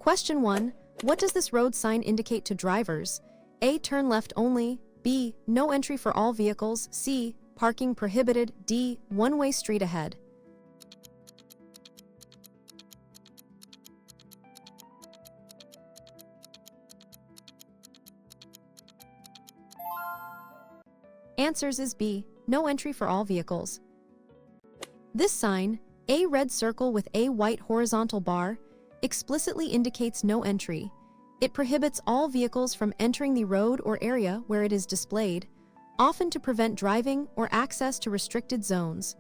Question 1. What does this road sign indicate to drivers? A. Turn left only. B. No entry for all vehicles. C. Parking prohibited. D. One-way street ahead. Answers is B. No entry for all vehicles. This sign, a red circle with a white horizontal bar, explicitly indicates no entry. It prohibits all vehicles from entering the road or area where it is displayed, often to prevent driving or access to restricted zones.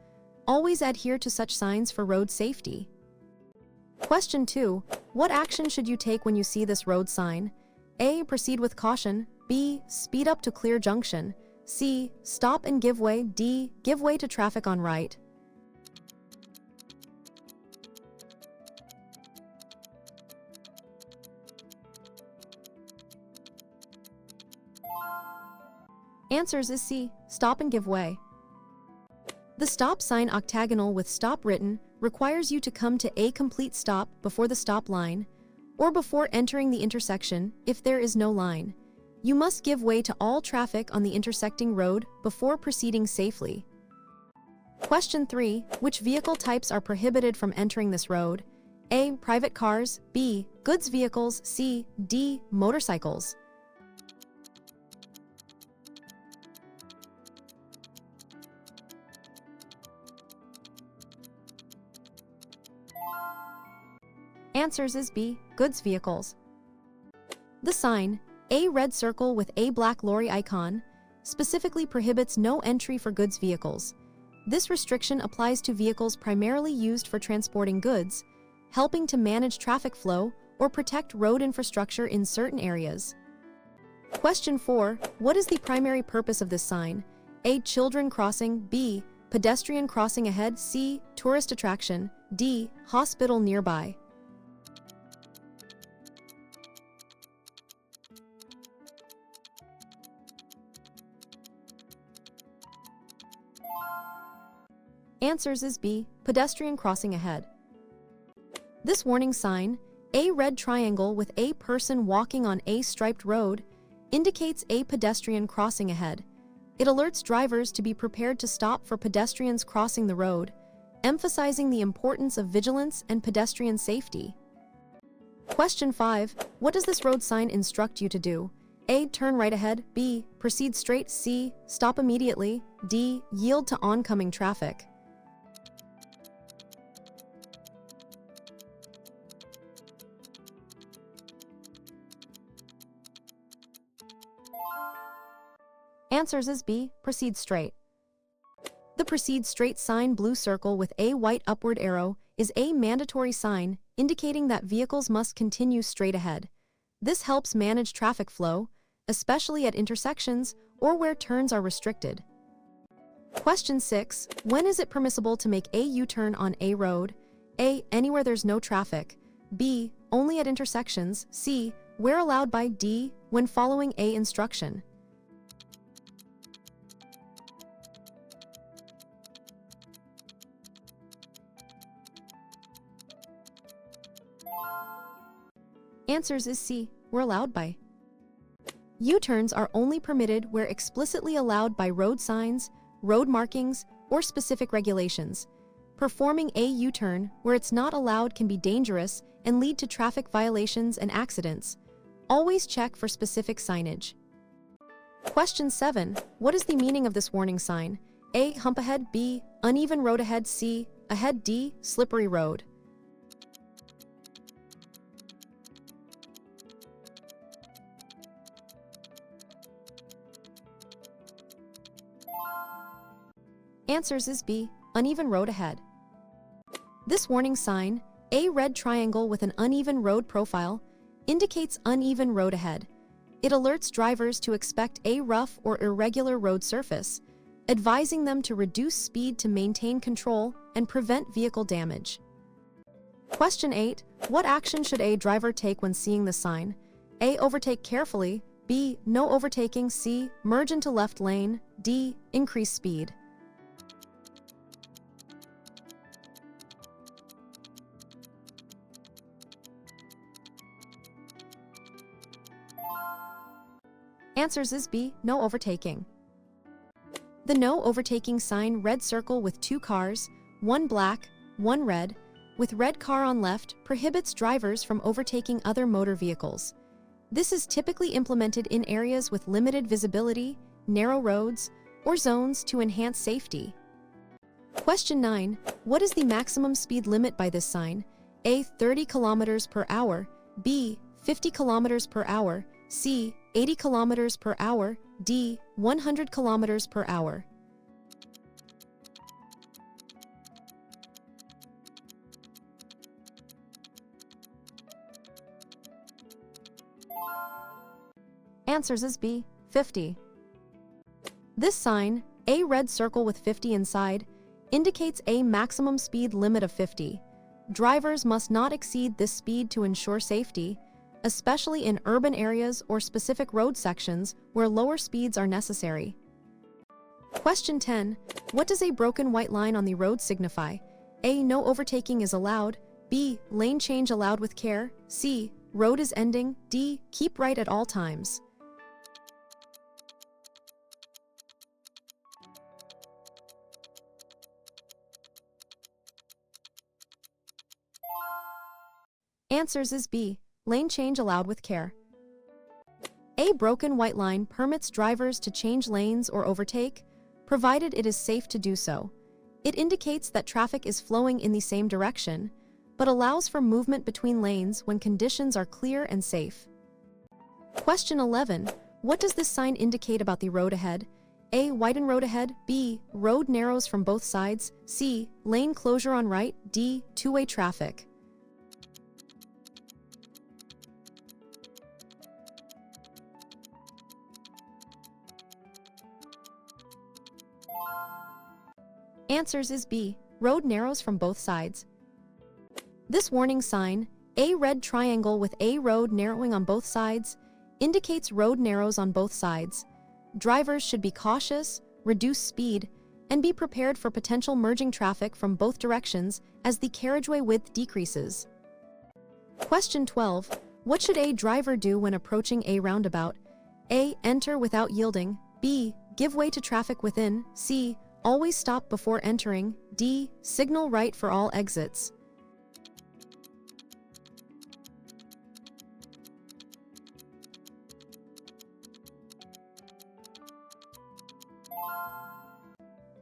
Always adhere to such signs for road safety. Question 2. What action should you take when you see this road sign? A. Proceed with caution. B. Speed up to clear junction. C. Stop and give way. D. Give way to traffic on right. Answers is C. Stop and give way. The stop sign octagonal with stop written requires you to come to a complete stop before the stop line, or before entering the intersection if there is no line. You must give way to all traffic on the intersecting road before proceeding safely. Question 3. Which vehicle types are prohibited from entering this road? A. Private cars. B. Goods vehicles. C. D. Motorcycles. Answers is B. Goods vehicles. The sign, a red circle with a black lorry icon, specifically prohibits no entry for goods vehicles. This restriction applies to vehicles primarily used for transporting goods, helping to manage traffic flow or protect road infrastructure in certain areas. Question 4. What is the primary purpose of this sign? A. Children crossing. B. Pedestrian crossing ahead. C. Tourist attraction. D. Hospital nearby. Answers is B. Pedestrian crossing ahead. This warning sign, a red triangle with a person walking on a striped road, indicates a pedestrian crossing ahead. It alerts drivers to be prepared to stop for pedestrians crossing the road, emphasizing the importance of vigilance and pedestrian safety. Question 5. What does this road sign instruct you to do? A. Turn right ahead. B. Proceed straight. C. Stop immediately. D. Yield to oncoming traffic. Answers is B. Proceed straight. The proceed straight sign blue circle with a white upward arrow is a mandatory sign indicating that vehicles must continue straight ahead. This helps manage traffic flow, especially at intersections or where turns are restricted. Question 6. When is it permissible to make a U-turn on a road? A. Anywhere there's no traffic. B. Only at intersections. C. Where allowed by. D. When following a instruction. Answers is C. Were allowed by. U-turns are only permitted where explicitly allowed by road signs, road markings, or specific regulations. Performing a U-turn where it's not allowed can be dangerous and lead to traffic violations and accidents. Always check for specific signage. Question 7. What is the meaning of this warning sign? A. Hump ahead. B. Uneven road ahead. C. Ahead. D. Slippery road. Answers is B. Uneven road ahead. This warning sign, a red triangle with an uneven road profile, indicates uneven road ahead. It alerts drivers to expect a rough or irregular road surface, advising them to reduce speed to maintain control and prevent vehicle damage. Question 8. What action should a driver take when seeing the sign? A. Overtake carefully. B. No overtaking. C. Merge into left lane. D. Increase speed. Answers is B, no overtaking. The no overtaking sign red circle with 2 cars, 1 black, 1 red, with red car on left prohibits drivers from overtaking other motor vehicles. This is typically implemented in areas with limited visibility, narrow roads, or zones to enhance safety. Question 9. What is the maximum speed limit by this sign? A. 30 km per hour, B. 50 km per hour, C. 80 km per hour, D. 100 km per hour. Answers is B, 50. This sign, a red circle with 50 inside, indicates a maximum speed limit of 50. Drivers must not exceed this speed to ensure safety, especially in urban areas or specific road sections where lower speeds are necessary. Question 10. What does a broken white line on the road signify? A. No overtaking is allowed, B. Lane change allowed with care, C. Road is ending, D. Keep right at all times. Answers is B. Lane change allowed with care. A broken white line permits drivers to change lanes or overtake, provided it is safe to do so. It indicates that traffic is flowing in the same direction, but allows for movement between lanes when conditions are clear and safe. Question 11. What does this sign indicate about the road ahead? A. Widen road ahead, B. Road narrows from both sides, C. Lane closure on right, D. Two-way traffic. Answers is B. Road narrows from both sides. This warning sign, a red triangle with a road narrowing on both sides, indicates road narrows on both sides. Drivers should be cautious, reduce speed, and be prepared for potential merging traffic from both directions as the carriageway width decreases. Question 12. What should a driver do when approaching a roundabout? A. Enter without yielding, B. Give way to traffic within, C. Always stop before entering, D. Signal right for all exits.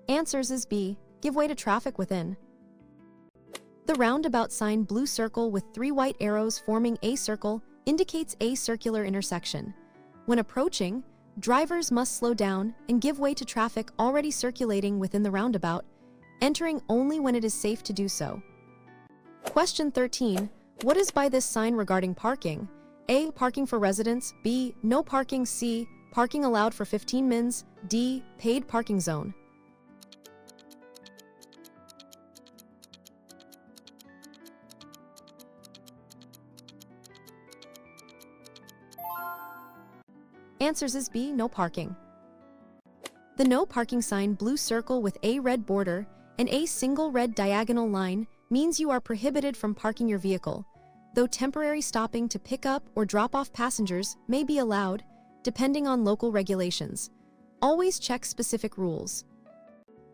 Answers is B. Give way to traffic within. The roundabout sign blue circle with 3 white arrows forming a circle indicates a circular intersection. When approaching, drivers must slow down and give way to traffic already circulating within the roundabout, entering only when it is safe to do so. Question 13. What is by this sign regarding parking? A. Parking for residents, B. No parking, C. Parking allowed for 15 mins, D. Paid parking zone. Answers is B. No parking. The no parking sign blue circle with a red border and a single red diagonal line means you are prohibited from parking your vehicle, though temporary stopping to pick up or drop off passengers may be allowed, depending on local regulations. Always check specific rules.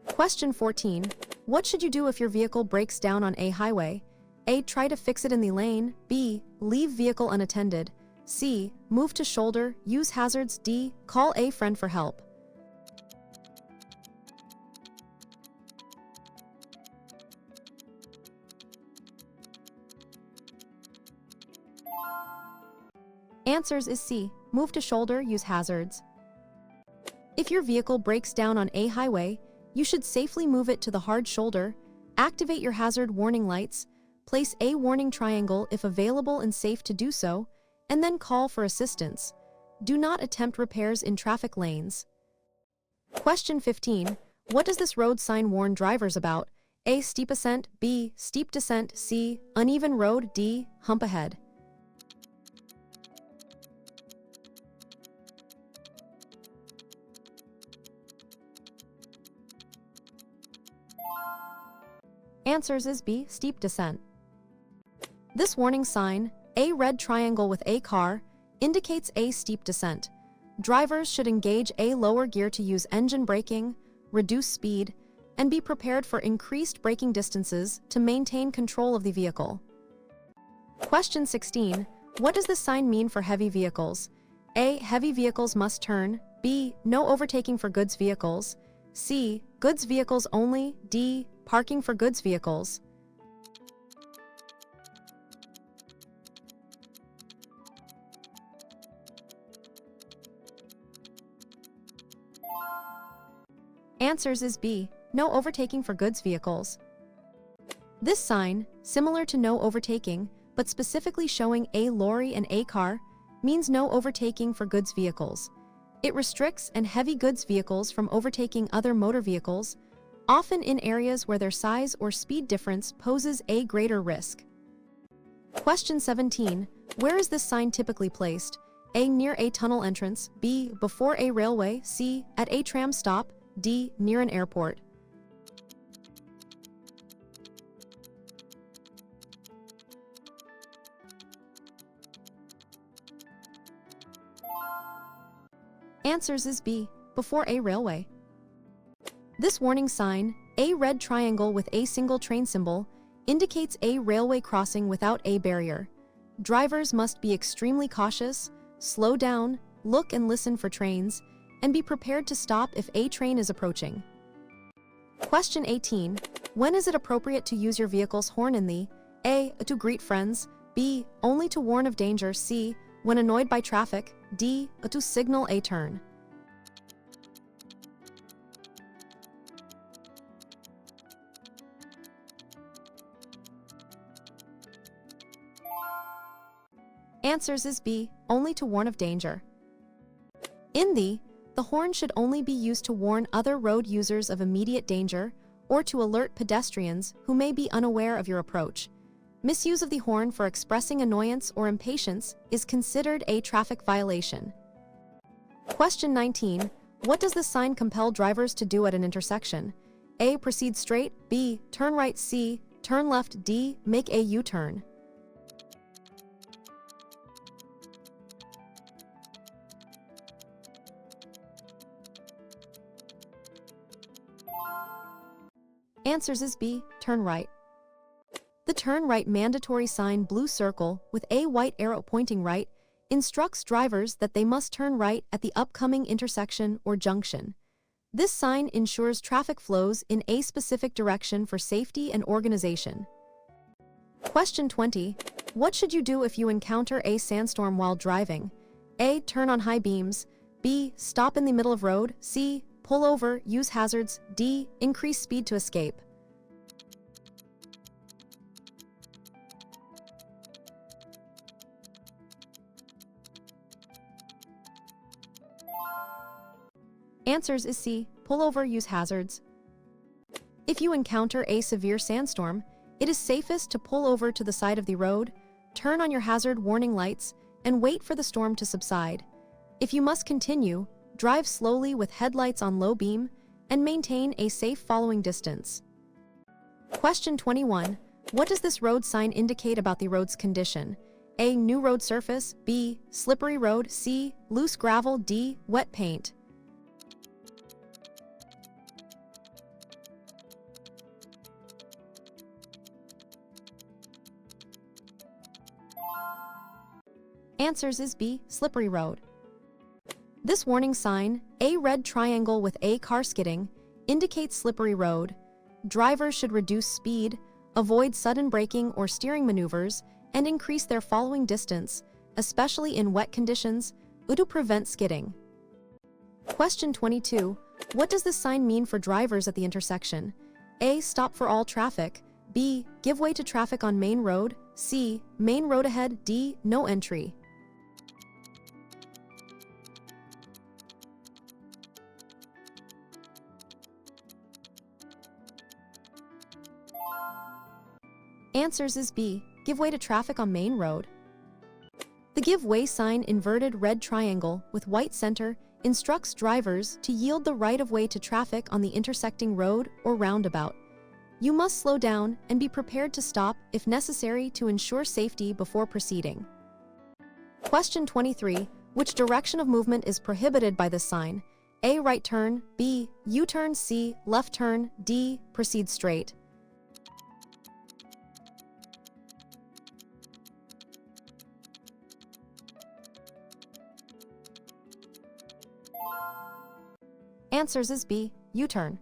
Question 14. What should you do if your vehicle breaks down on a highway? A. Try to fix it in the lane, B. Leave vehicle unattended, C. Move to shoulder, use hazards, D. Call a friend for help. Answers is C. Move to shoulder, use hazards. If your vehicle breaks down on a highway, you should safely move it to the hard shoulder, activate your hazard warning lights, place a warning triangle if available and safe to do so, and then call for assistance. Do not attempt repairs in traffic lanes. Question 15. What does this road sign warn drivers about? A. Steep ascent, B. Steep descent, C. Uneven road, D. Hump ahead. Answers is B. Steep descent. This warning sign, a red triangle with a car, indicates a steep descent. drivers should engage a lower gear to use engine braking, reduce speed, and be prepared for increased braking distances to maintain control of the vehicle. Question 16. What does this sign mean for heavy vehicles? A. Heavy vehicles must turn. B. No overtaking for goods vehicles. C. Goods vehicles only. D. Parking for goods vehicles. Answers is B. No overtaking for goods vehicles. This sign, similar to no overtaking, but specifically showing a lorry and a car, means no overtaking for goods vehicles. It restricts heavy goods vehicles from overtaking other motor vehicles, often in areas where their size or speed difference poses a greater risk. Question 17. Where is this sign typically placed? A. Near a tunnel entrance. B. Before a railway. C. At a tram stop. D. Near an airport. Answers is B. Before a railway. This warning sign, a red triangle with a single train symbol, indicates a railway crossing without a barrier. Drivers must be extremely cautious, slow down, look and listen for trains, and be prepared to stop if a train is approaching. Question 18. When is it appropriate to use your vehicle's horn in the A. To greet friends. B. Only to warn of danger. C. When annoyed by traffic. D. To signal a turn. Answers is B. Only to warn of danger. In the horn should only be used to warn other road users of immediate danger or to alert pedestrians who may be unaware of your approach. Misuse of the horn for expressing annoyance or impatience is considered a traffic violation. Question 19. What does this sign compel drivers to do at an intersection? A. Proceed straight. B. Turn right. C. Turn left. D. Make a U-turn. Answers is B. Turn right. The turn right mandatory sign blue circle with a white arrow pointing right instructs drivers that they must turn right at the upcoming intersection or junction. This sign ensures traffic flows in a specific direction for safety and organization. Question 20. What should you do if you encounter a sandstorm while driving? A. Turn on high beams. B. Stop in the middle of road. C. Pull over, use hazards. D. Increase speed to escape. Answers is C. Pull over, use hazards. If you encounter a severe sandstorm, it is safest to pull over to the side of the road, turn on your hazard warning lights, and wait for the storm to subside. If you must continue, drive slowly with headlights on low beam, and maintain a safe following distance. Question 21. What does this road sign indicate about the road's condition? A. New road surface. B. Slippery road. C. Loose gravel. D. Wet paint. Answers is B. Slippery road. This warning sign, a red triangle with a car skidding, indicates slippery road. Drivers should reduce speed, avoid sudden braking or steering maneuvers, and increase their following distance, especially in wet conditions, to prevent skidding. Question 22. What does this sign mean for drivers at the intersection? A. Stop for all traffic. B. Give way to traffic on main road. C. Main road ahead. D. No entry. Answers is B. Give way to traffic on main road. The give way sign inverted red triangle with white center instructs drivers to yield the right of way to traffic on the intersecting road or roundabout. You must slow down and be prepared to stop if necessary to ensure safety before proceeding. Question 23. Which direction of movement is prohibited by this sign? A. Right turn, B. U-turn, C. Left turn, D. Proceed straight. Answers is B. U-turn.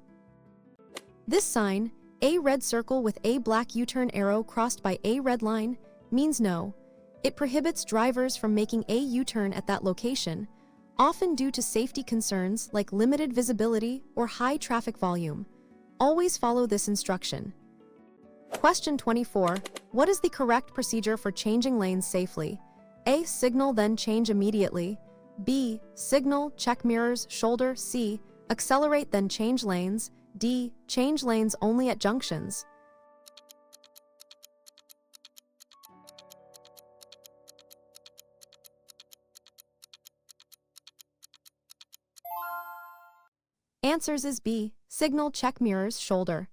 This sign, A red circle with A black U-turn arrow crossed by A red line, means no. It prohibits drivers from making a U-turn at that location, often due to safety concerns like limited visibility or high traffic volume. Always follow this instruction. Question 24. What is the correct procedure for changing lanes safely? A. Signal then change immediately. B. Signal, check mirrors, shoulder. C. Accelerate then change lanes. D. Change lanes only at junctions. Answers is B. Signal, check mirrors, shoulder.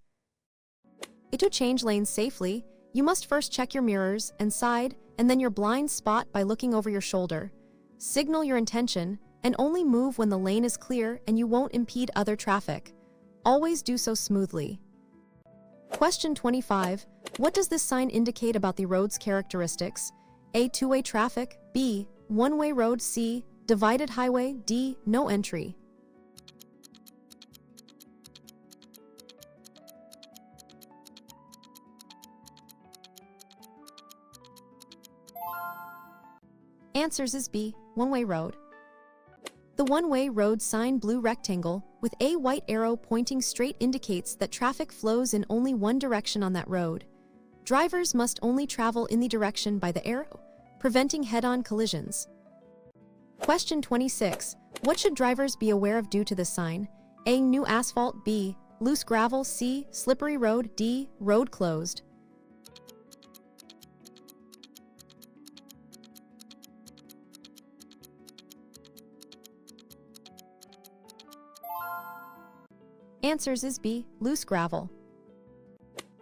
To change lanes safely, you must first check your mirrors and side and then your blind spot by looking over your shoulder. Signal your intention and only move when the lane is clear and you won't impede other traffic. Always do so smoothly. Question 25. What does this sign indicate about the road's characteristics? A. Two-way traffic. B. One-way road. C. Divided highway. D. No entry. Answers is B. One-way road. The one-way road sign blue rectangle with a white arrow pointing straight indicates that traffic flows in only one direction on that road. Drivers must only travel in the direction by the arrow, preventing head-on collisions. Question 26. What should drivers be aware of due to this sign? A. New asphalt. B. Loose gravel. C. Slippery road. D. Road closed. Answers is B. Loose gravel.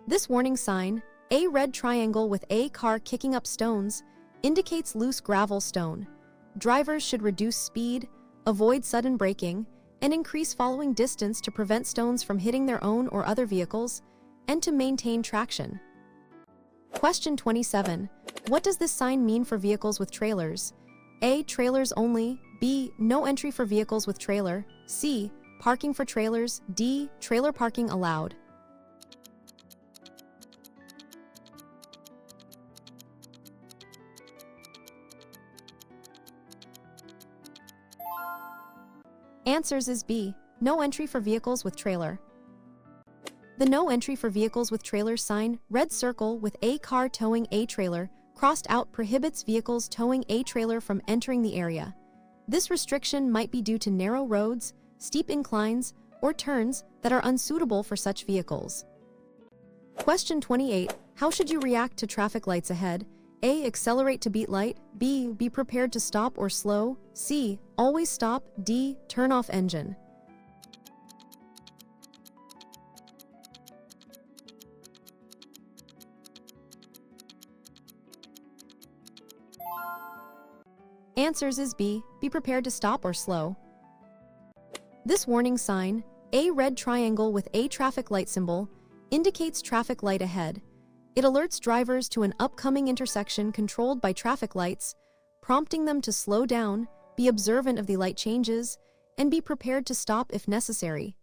This warning sign, a red triangle with a car kicking up stones, indicates loose gravel stone. Drivers should reduce speed, avoid sudden braking, and increase following distance to prevent stones from hitting their own or other vehicles, and to maintain traction. Question 27. What does this sign mean for vehicles with trailers? A. Trailers only. B. No entry for vehicles with trailer. C. Parking for trailers. D. Trailer parking allowed. Answers is B. No entry for vehicles with trailer. The no entry for vehicles with trailer sign, red circle with a car towing a trailer, crossed out prohibits vehicles towing a trailer from entering the area. This restriction might be due to narrow roads, steep inclines, or turns that are unsuitable for such vehicles. Question 28. How should you react to traffic lights ahead? A. Accelerate to beat light. B. Be prepared to stop or slow. C. Always stop. D. Turn off engine. Answers is B. Be prepared to stop or slow. This warning sign, a red triangle with a traffic light symbol, indicates traffic light ahead. It alerts drivers to an upcoming intersection controlled by traffic lights, prompting them to slow down, be observant of the light changes, and be prepared to stop if necessary.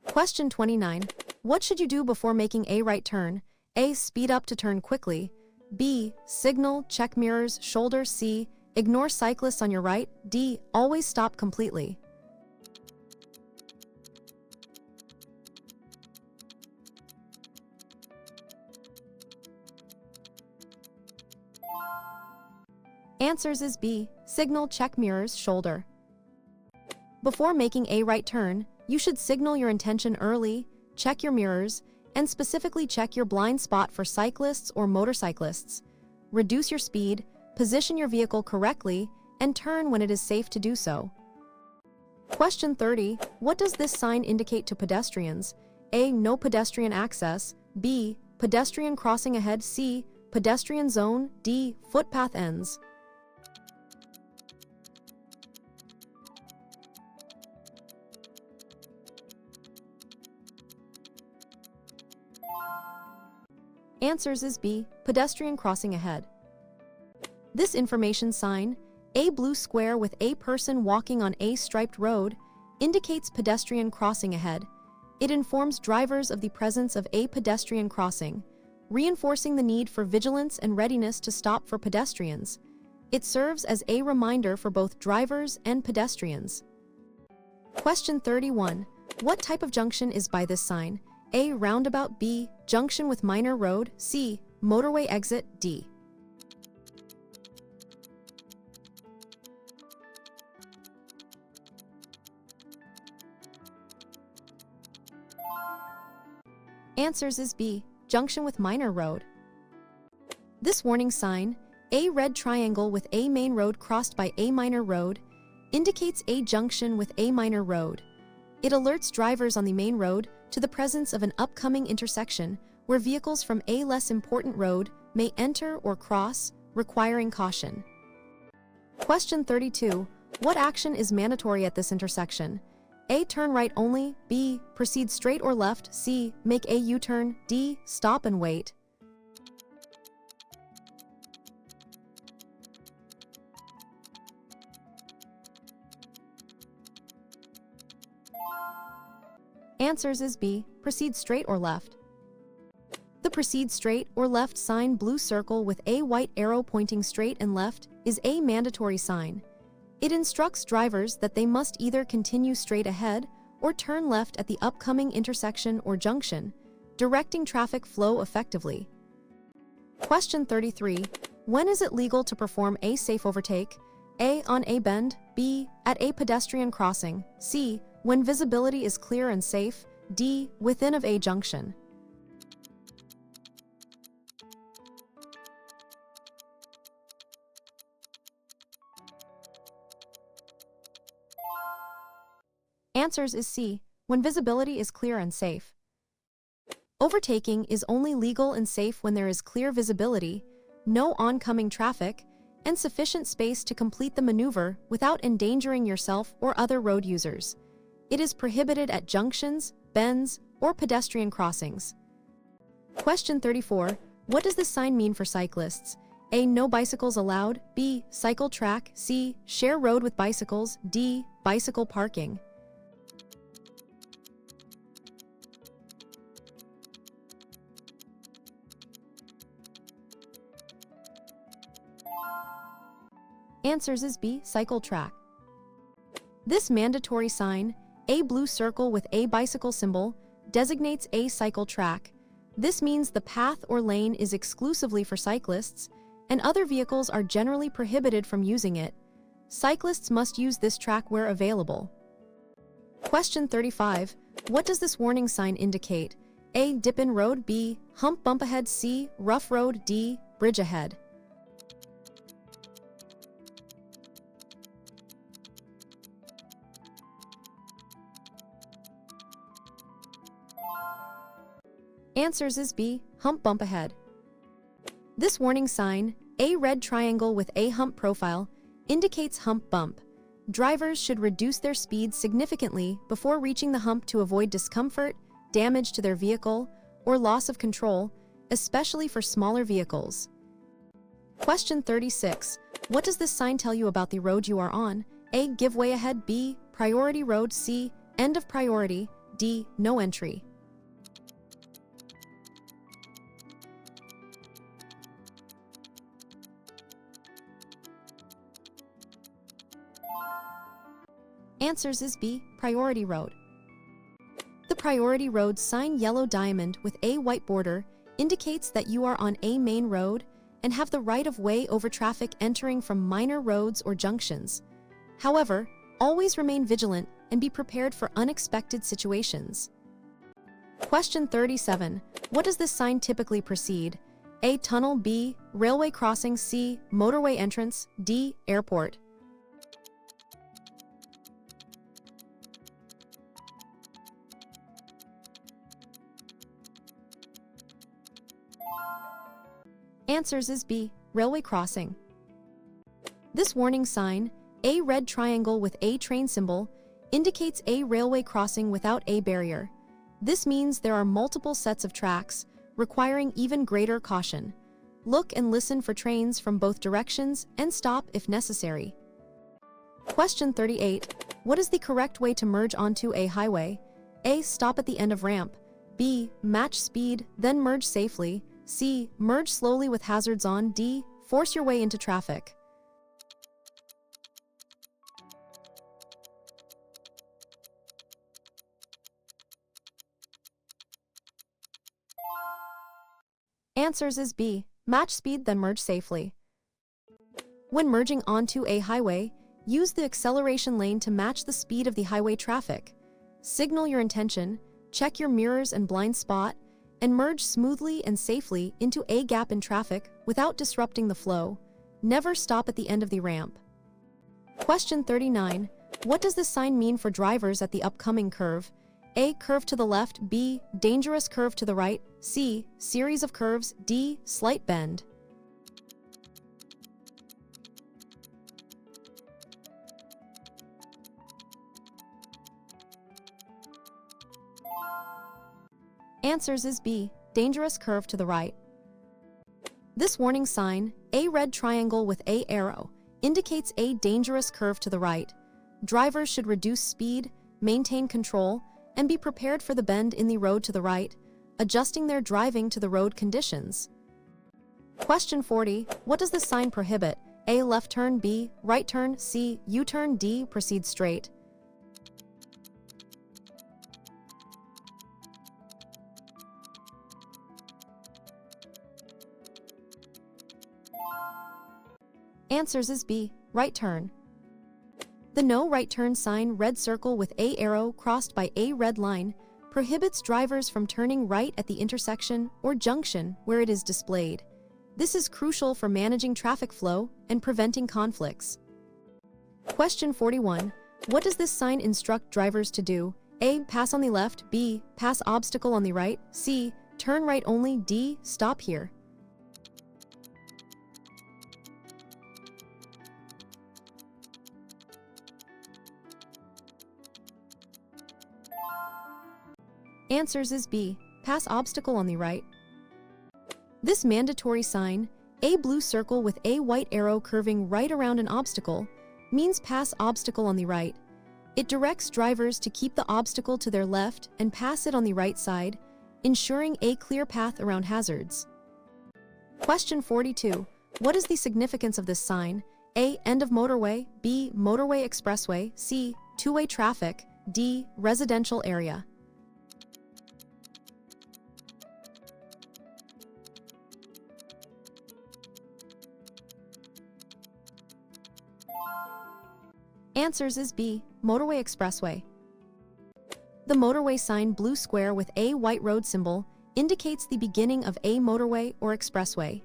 Question 29. What should you do before making a right turn? A. Speed up to turn quickly. B. Signal, check mirrors, shoulder. C. Ignore cyclists on your right. D. Always stop completely. Answers is B. Signal, check mirrors, shoulder. Before making a right turn, you should signal your intention early, check your mirrors, and specifically check your blind spot for cyclists or motorcyclists. Reduce your speed, position your vehicle correctly, and turn when it is safe to do so. Question 30. What does this sign indicate to pedestrians? A. No pedestrian access. B. Pedestrian crossing ahead. C. Pedestrian zone. D. Footpath ends. Answers is B, pedestrian crossing ahead. This information sign, a blue square with a person walking on a striped road, indicates pedestrian crossing ahead. It informs drivers of the presence of a pedestrian crossing, reinforcing the need for vigilance and readiness to stop for pedestrians. It serves as a reminder for both drivers and pedestrians. Question 31. What type of junction is by this sign? A. Roundabout. B. Junction with minor road. C. Motorway exit. D. Answers is B. Junction with minor road. This warning sign, a red triangle with a main road crossed by a minor road, indicates a junction with a minor road. It alerts drivers on the main road to the presence of an upcoming intersection where vehicles from a less important road may enter or cross, requiring caution. Question 32. What action is mandatory at this intersection? A. Turn right only. B. Proceed straight or left. C. Make a U-turn. D. Stop and wait. Answers is B. Proceed straight or left. The proceed straight or left sign, blue circle with a white arrow pointing straight and left, is a mandatory sign. It instructs drivers that they must either continue straight ahead or turn left at the upcoming intersection or junction, directing traffic flow effectively. Question 33. When is it legal to perform a safe overtake? A. On a bend. B. At a pedestrian crossing. C. When visibility is clear and safe. D. Within of a junction. Answers is C. When visibility is clear and safe. Overtaking is only legal and safe when there is clear visibility, no oncoming traffic, and sufficient space to complete the maneuver without endangering yourself or other road users. It is prohibited at junctions, bends, or pedestrian crossings. Question 34. What does this sign mean for cyclists? A. No bicycles allowed. B. Cycle track. C. Share road with bicycles. D. Bicycle parking. Answers is B. Cycle track. This mandatory sign, a blue circle with a bicycle symbol, designates a cycle track. This means the path or lane is exclusively for cyclists, and other vehicles are generally prohibited from using it. Cyclists must use this track where available. Question 35. What does this warning sign indicate? A. Dip in road. B. Hump bump ahead. C. Rough road. D. Bridge ahead. Answers is B. Hump bump ahead. This warning sign, a red triangle with a hump profile, indicates hump bump. Drivers should reduce their speed significantly before reaching the hump to avoid discomfort, damage to their vehicle, or loss of control, especially for smaller vehicles. Question 36. What does this sign tell you about the road you are on? A. Give way ahead. B. Priority road. C. End of priority. D. No entry. Answers is B. Priority road. The priority road sign, yellow diamond with a white border, indicates that you are on a main road and have the right of way over traffic entering from minor roads or junctions. However, always remain vigilant and be prepared for unexpected situations. Question 37. What does this sign typically precede? A. Tunnel. B. Railway crossing. C. Motorway entrance. D. Airport. Answers is B. Railway crossing. This warning sign, a red triangle with a train symbol, indicates a railway crossing without a barrier. This means there are multiple sets of tracks, requiring even greater caution. Look and listen for trains from both directions and stop if necessary. Question 38. What is the correct way to merge onto a highway? A. Stop at the end of ramp. B. Match speed, then merge safely. C. Merge slowly with hazards on. D. Force your way into traffic. Answers is B. Match speed, then merge safely. When merging onto a highway, use the acceleration lane to match the speed of the highway traffic. Signal your intention, check your mirrors and blind spot, and merge smoothly and safely into a gap in traffic without disrupting the flow. Never stop at the end of the ramp. Question 39. What does this sign mean for drivers at the upcoming curve? A. Curve to the left. B. Dangerous curve to the right. C. Series of curves. D. Slight bend. Answers is B. Dangerous curve to the right. This warning sign, a red triangle with a arrow, indicates a dangerous curve to the right. Drivers should reduce speed, maintain control, and be prepared for the bend in the road to the right, adjusting their driving to the road conditions. Question 40. What does this sign prohibit? A. Left turn. B. Right turn. C. U-turn. D. Proceed straight. Answers is B. Right turn. The no right turn sign, red circle with a arrow crossed by a red line, prohibits drivers from turning right at the intersection or junction where it is displayed. This is crucial for managing traffic flow and preventing conflicts. Question 41. What does this sign instruct drivers to do? A. Pass on the left. B. Pass obstacle on the right. C. Turn right only. D. Stop here. Answers is B. Pass obstacle on the right. This mandatory sign, a blue circle with a white arrow curving right around an obstacle, means pass obstacle on the right. It directs drivers to keep the obstacle to their left and pass it on the right side, ensuring a clear path around hazards. Question 42. What is the significance of this sign? A. End of motorway. B. Motorway expressway. C. Two-way traffic. D. Residential area. Answers is B. Motorway expressway. The motorway sign, blue square with a white road symbol, indicates the beginning of a motorway or expressway.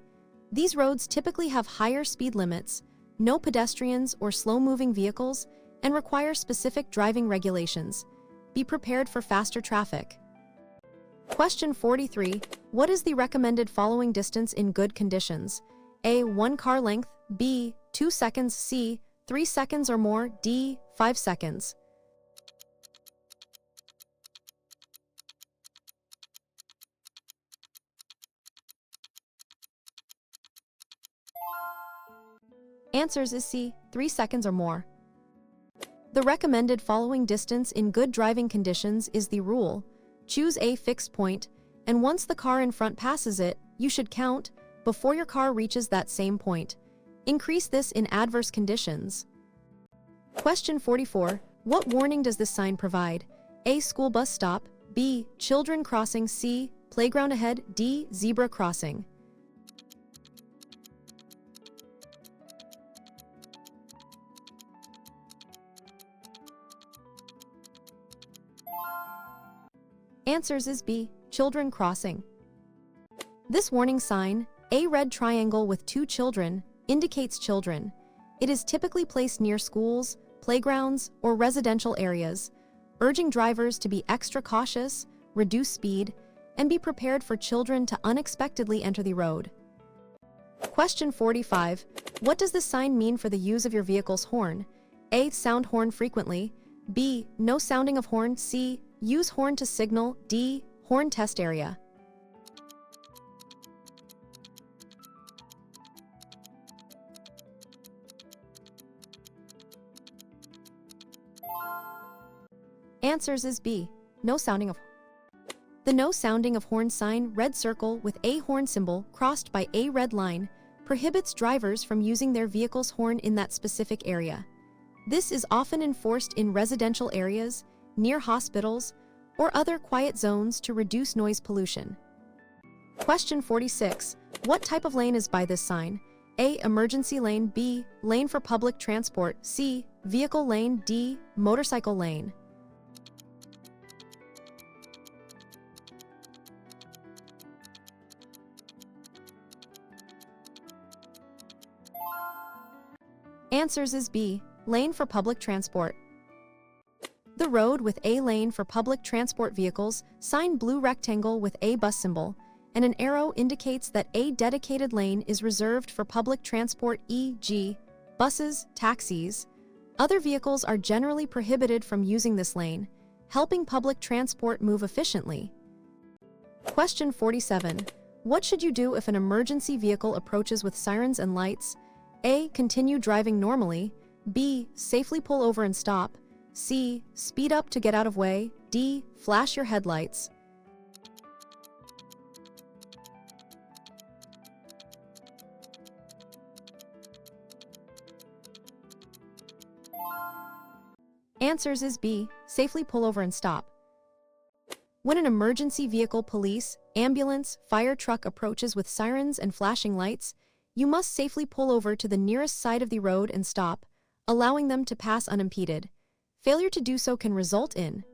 These roads typically have higher speed limits, no pedestrians or slow-moving vehicles, and require specific driving regulations. Be prepared for faster traffic. Question 43. What is the recommended following distance in good conditions? A. 1 car length. B. 2 seconds. C. 3 seconds or more. D. 5 seconds. Answers is C. 3 seconds or more. The recommended following distance in good driving conditions is the rule. Choose a fixed point, and once the car in front passes it, you should count before your car reaches that same point. Increase this in adverse conditions. Question 44. What warning does this sign provide? A. School bus stop. B. Children crossing. C. Playground ahead. D. Zebra crossing. Answers is B. Children crossing. This warning sign, a red triangle with 2 children, indicates children. It is typically placed near schools, playgrounds, or residential areas, urging drivers to be extra cautious, reduce speed, and be prepared for children to unexpectedly enter the road. Question 45. What does this sign mean for the use of your vehicle's horn? A. Sound horn frequently. B. No sounding of horn. C. Use horn to signal. D. Horn test area. Answers is B. No sounding of horn. The no sounding of horn sign, red circle with a horn symbol crossed by a red line, prohibits drivers from using their vehicle's horn in that specific area. This is often enforced in residential areas, near hospitals, or other quiet zones to reduce noise pollution. Question 46. What type of lane is by this sign? A. Emergency lane. B. Lane for public transport. C. Vehicle lane. D. Motorcycle lane. Answers is B. Lane for public transport. The road with a lane for public transport vehicles, sign blue rectangle with a bus symbol, and an arrow indicates that a dedicated lane is reserved for public transport, e.g., buses, taxis. Other vehicles are generally prohibited from using this lane, helping public transport move efficiently. Question 47. What should you do if an emergency vehicle approaches with sirens and lights? A. Continue driving normally. B. Safely pull over and stop. C. Speed up to get out of way. D. Flash your headlights. Answers is B. Safely pull over and stop. When an emergency vehicle, police, ambulance, fire truck approaches with sirens and flashing lights, you must safely pull over to the nearest side of the road and stop, allowing them to pass unimpeded. Failure to do so can result in.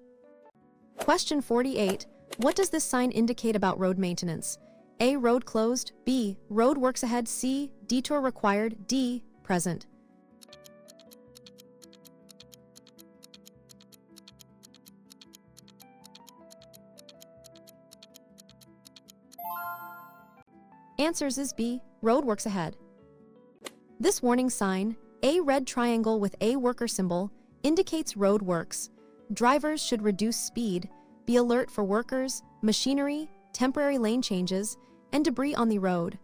Question 48. What does this sign indicate about road maintenance? A. Road closed. B. Road works ahead. C. Detour required. D. Present. Answers is B. Road works ahead. This warning sign, a red triangle with a worker symbol, indicates road works. Drivers should reduce speed, be alert for workers, machinery, temporary lane changes, and debris on the road.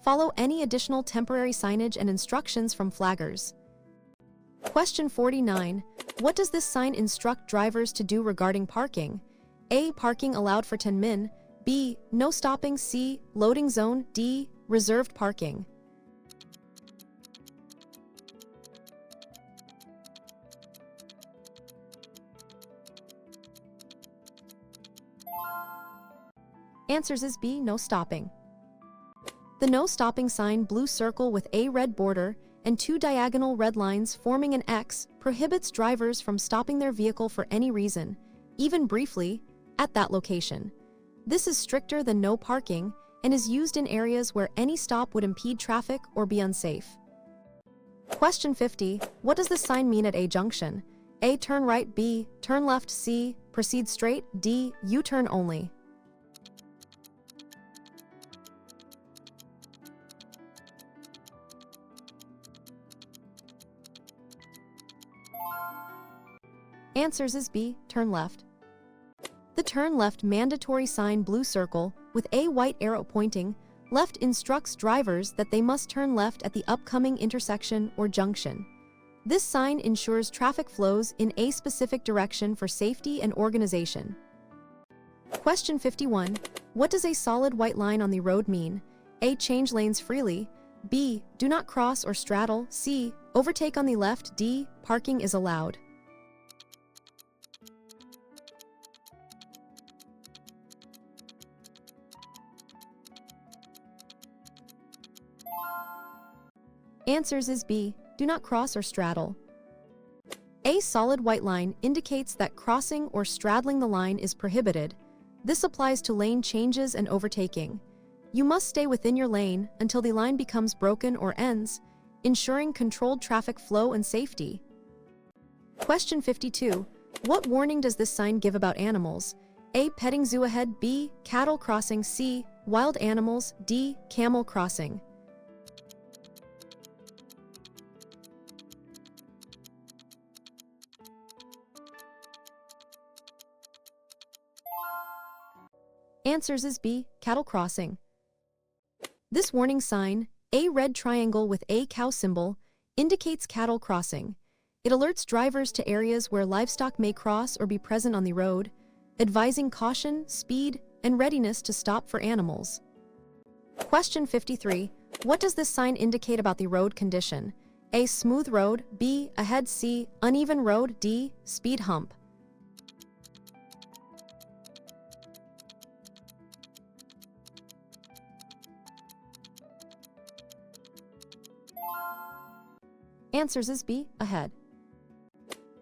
Follow any additional temporary signage and instructions from flaggers. Question 49. What does this sign instruct drivers to do regarding parking? A. Parking allowed for 10 min. B. No stopping. C. Loading zone. D. Reserved parking. Answers is B. No stopping. The no stopping sign, blue circle with a red border and two diagonal red lines forming an X, prohibits drivers from stopping their vehicle for any reason, even briefly, at that location. This is stricter than no parking and is used in areas where any stop would impede traffic or be unsafe. Question 50. What does this sign mean at a junction? A. Turn right. B. Turn left. C. Proceed straight. D. U-turn only. Answers is B. Turn left. The turn left mandatory sign, blue circle with a white arrow pointing left, instructs drivers that they must turn left at the upcoming intersection or junction. This sign ensures traffic flows in a specific direction for safety and organization. Question 51. What does a solid white line on the road mean? A. Change lanes freely. B. Do not cross or straddle. C. Overtake on the left. D. Parking is allowed. Answers is B. Do not cross or straddle. A solid white line indicates that crossing or straddling the line is prohibited. This applies to lane changes and overtaking. You must stay within your lane until the line becomes broken or ends, ensuring controlled traffic flow and safety. Question 52. What warning does this sign give about animals? A. Petting zoo ahead. B. Cattle crossing. C. Wild animals. D. Camel crossing. Answers is B. Cattle crossing. This warning sign, a red triangle with a cow symbol, indicates cattle crossing. It alerts drivers to areas where livestock may cross or be present on the road, advising caution, speed, and readiness to stop for animals. Question 53. What does this sign indicate about the road condition? A. Smooth road. B. Ahead. C. Uneven road. D. Speed hump. Answers is B. Ahead.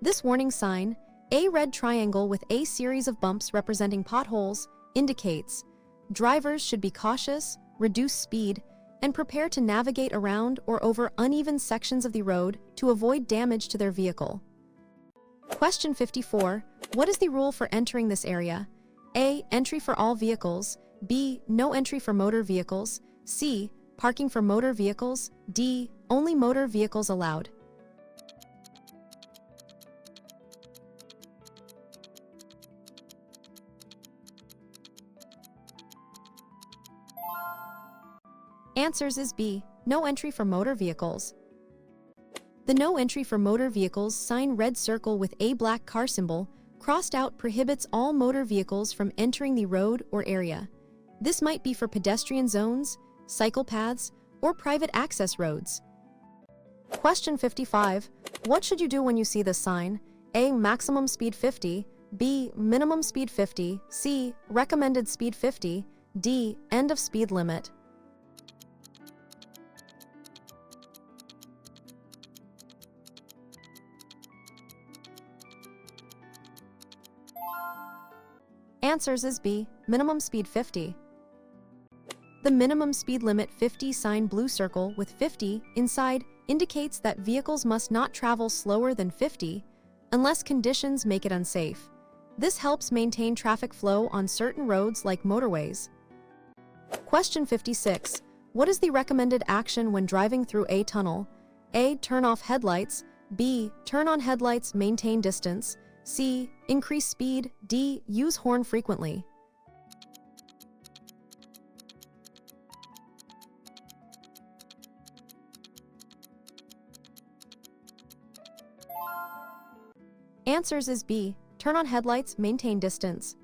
This warning sign, a red triangle with a series of bumps representing potholes, indicates drivers should be cautious, reduce speed, and prepare to navigate around or over uneven sections of the road to avoid damage to their vehicle. Question 54. What is the rule for entering this area? A. Entry for all vehicles. B. No entry for motor vehicles. C. Parking for motor vehicles. D. Only motor vehicles allowed. Answers is B. No entry for motor vehicles. The no entry for motor vehicles sign red circle with a black car symbol crossed out prohibits all motor vehicles from entering the road or area. This might be for pedestrian zones, cycle paths, or private access roads. Question 55. What should you do when you see this sign? A. Maximum speed 50. B. Minimum speed 50. C. Recommended speed 50. D. End of speed limit. Answers is B. Minimum speed 50. The minimum speed limit 50 sign blue circle with 50 inside indicates that vehicles must not travel slower than 50 unless conditions make it unsafe. This helps maintain traffic flow on certain roads like motorways. Question 56. What is the recommended action when driving through a tunnel? A. Turn off headlights. B. Turn on headlights, maintain distance. C. Increase speed. D. Use horn frequently. Answers is B. Turn on headlights, maintain distance.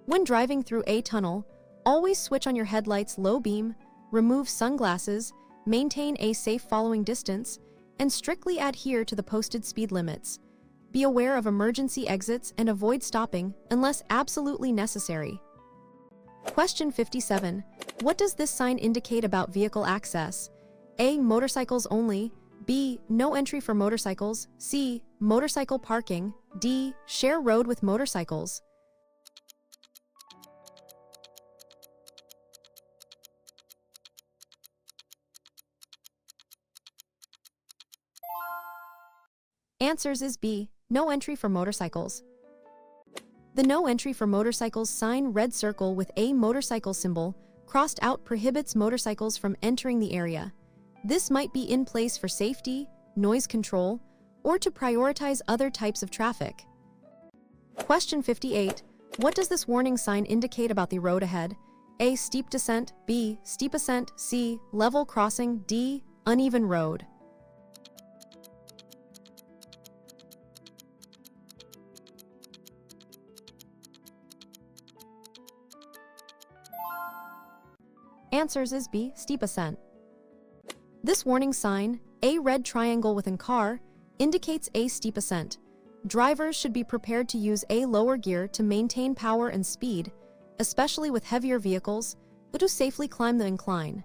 When driving through a tunnel, always switch on your headlights low beam, remove sunglasses, maintain a safe following distance, and strictly adhere to the posted speed limits. Be aware of emergency exits and avoid stopping unless absolutely necessary. Question 57. What does this sign indicate about vehicle access? A. Motorcycles only. B. No entry for motorcycles. C. Motorcycle parking. D. Share road with motorcycles. Answers is B. No entry for motorcycles. The no entry for motorcycles sign red circle with a motorcycle symbol crossed out prohibits motorcycles from entering the area. This might be in place for safety, noise control, or to prioritize other types of traffic. Question 58. What does this warning sign indicate about the road ahead? A. Steep descent. B. Steep ascent. C. Level crossing. D. Uneven road. Answers is B. Steep ascent. This warning sign, a red triangle within car, indicates a steep ascent. Drivers should be prepared to use a lower gear to maintain power and speed, especially with heavier vehicles, but to safely climb the incline.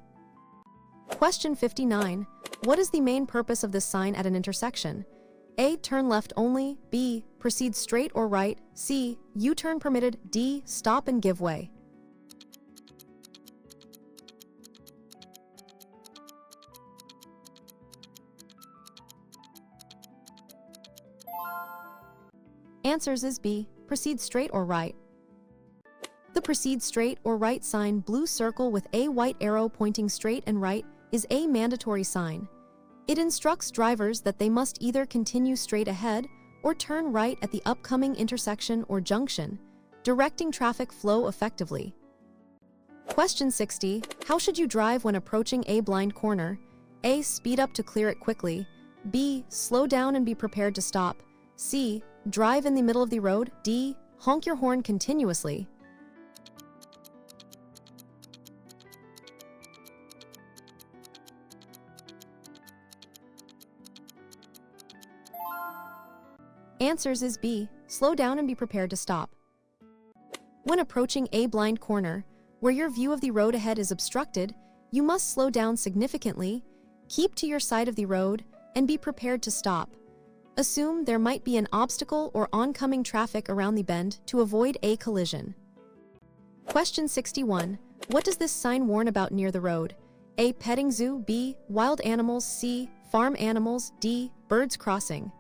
Question 59. What is the main purpose of this sign at an intersection? A. Turn left only. B. Proceed straight or right. C. U-turn permitted. D. Stop and give way. Answers is B. Proceed straight or right. The proceed straight or right sign blue circle with a white arrow pointing straight and right is a mandatory sign. It instructs drivers that they must either continue straight ahead or turn right at the upcoming intersection or junction, directing traffic flow effectively. Question 60. How should you drive when approaching a blind corner? A. Speed up to clear it quickly. B. Slow down and be prepared to stop. C. Drive in the middle of the road. D. Honk your horn continuously. Answers is B. Slow down and be prepared to stop. When approaching a blind corner, where your view of the road ahead is obstructed, you must slow down significantly, keep to your side of the road, and be prepared to stop. Assume there might be an obstacle or oncoming traffic around the bend to avoid a collision. Question 61. What does this sign warn about near the road? A. Petting zoo. B. Wild animals. C. Farm animals. D. Birds crossing.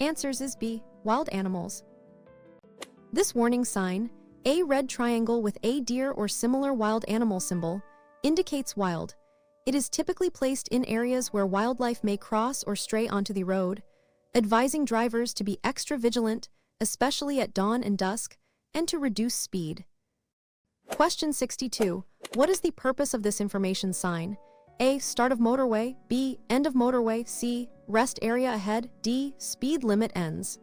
Answers is B. Wild animals. This warning sign, a red triangle with a deer or similar wild animal symbol, indicates wild. It is typically placed in areas where wildlife may cross or stray onto the road, advising drivers to be extra vigilant, especially at dawn and dusk, and to reduce speed. Question 62. What is the purpose of this information sign? A. Start of motorway. B. End of motorway. C. Rest area ahead. D. Speed limit ends.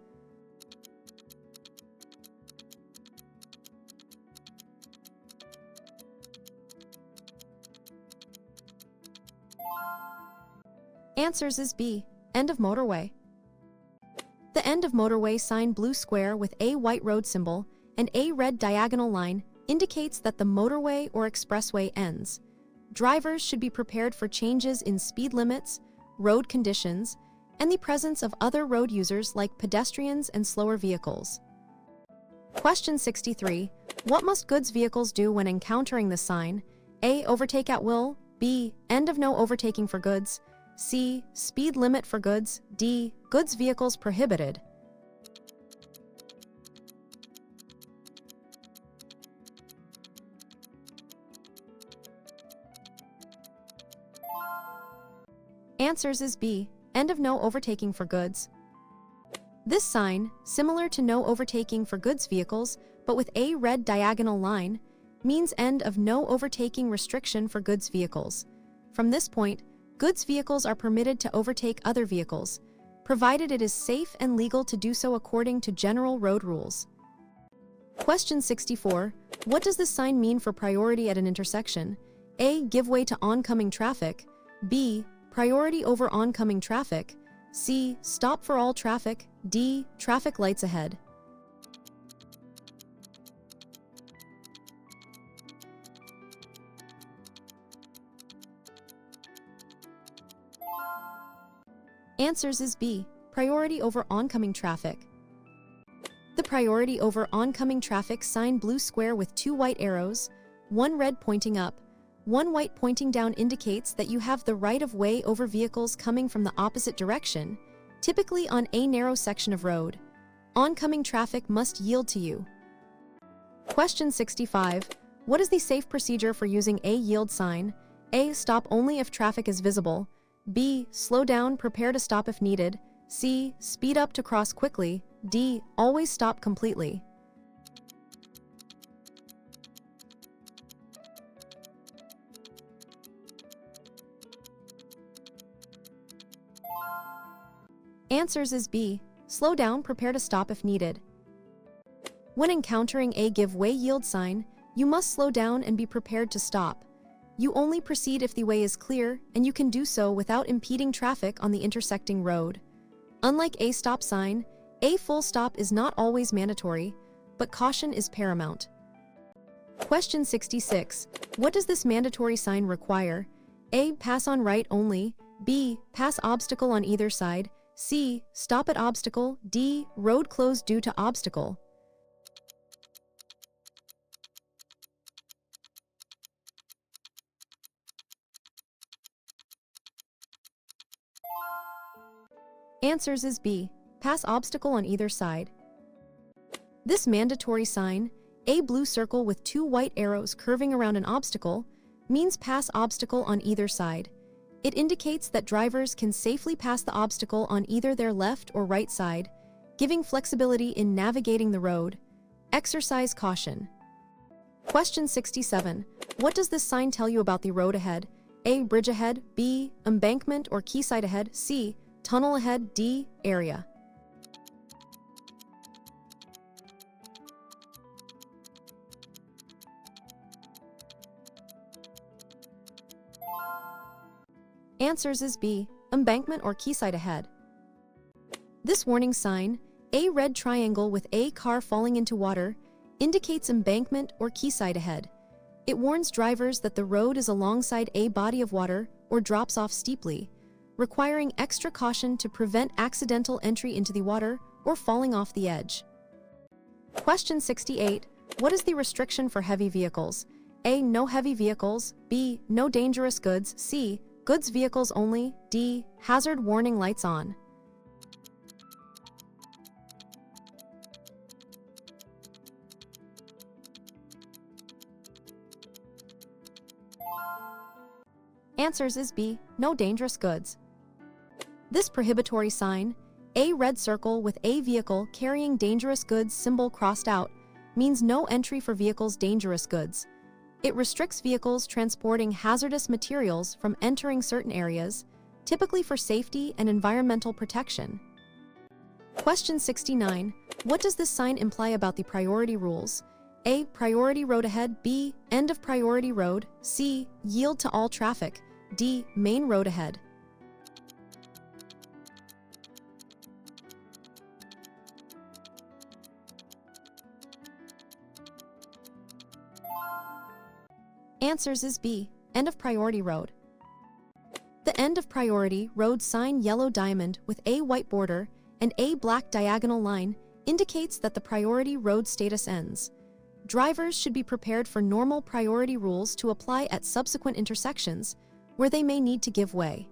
Answers is B. End of motorway. The end of motorway sign, blue square with a white road symbol and a red diagonal line, indicates that the motorway or expressway ends. Drivers should be prepared for changes in speed limits, road conditions, and the presence of other road users like pedestrians and slower vehicles. Question 63. What must goods vehicles do when encountering this sign? A. Overtake at will. B. End of no overtaking for goods. C. Speed limit for goods. D. Goods vehicles prohibited. Answers is B. End of no overtaking for goods. This sign, similar to no overtaking for goods vehicles, but with a red diagonal line, means end of no overtaking restriction for goods vehicles. From this point, goods vehicles are permitted to overtake other vehicles, provided it is safe and legal to do so according to general road rules. Question 64. What does this sign mean for priority at an intersection? A. Give way to oncoming traffic. B. Priority over oncoming traffic. C. Stop for all traffic. D. Traffic lights ahead. Answers is B. Priority over oncoming traffic. The priority over oncoming traffic sign, blue square with two white arrows, one red pointing up, one white pointing down, indicates that you have the right of way over vehicles coming from the opposite direction, typically on a narrow section of road. Oncoming traffic must yield to you. Question 65. What is the safe procedure for using a yield sign? A. Stop only if traffic is visible. B. Slow down, prepare to stop if needed. C. Speed up to cross quickly. D. Always stop completely. Answers is B. Slow down, prepare to stop if needed. When encountering a give way yield sign, you must slow down and be prepared to stop. You only proceed if the way is clear, and you can do so without impeding traffic on the intersecting road. Unlike a stop sign, a full stop is not always mandatory, but caution is paramount. Question 66. What does this mandatory sign require? A. Pass on right only. B. Pass obstacle on either side. C. Stop at obstacle. D. Road closed due to obstacle. Answers is B. Pass obstacle on either side. This mandatory sign, a blue circle with two white arrows curving around an obstacle, means pass obstacle on either side. It indicates that drivers can safely pass the obstacle on either their left or right side, giving flexibility in navigating the road. Exercise caution. Question 67. What does this sign tell you about the road ahead? A. Bridge ahead. B. Embankment or quayside ahead. C. Tunnel ahead. D. Area. Answers is B. Embankment or quayside ahead. This warning sign, a red triangle with a car falling into water, indicates embankment or quayside ahead. It warns drivers that the road is alongside a body of water or drops off steeply, requiring extra caution to prevent accidental entry into the water or falling off the edge. Question 68. What is the restriction for heavy vehicles? A. No heavy vehicles. B. No dangerous goods. C. Goods vehicles only. D. Hazard warning lights on. Answers is B. No dangerous goods. This prohibitory sign, a red circle with a vehicle carrying dangerous goods symbol crossed out, means no entry for vehicles dangerous goods. It restricts vehicles transporting hazardous materials from entering certain areas, typically for safety and environmental protection. Question 69. What does this sign imply about the priority rules? A. Priority road ahead. B. End of priority road. C. Yield to all traffic. D. Main road ahead. Answers is B. End of priority road. The end of priority road sign yellow diamond with a white border and a black diagonal line indicates that the priority road status ends. Drivers should be prepared for normal priority rules to apply at subsequent intersections where they may need to give way.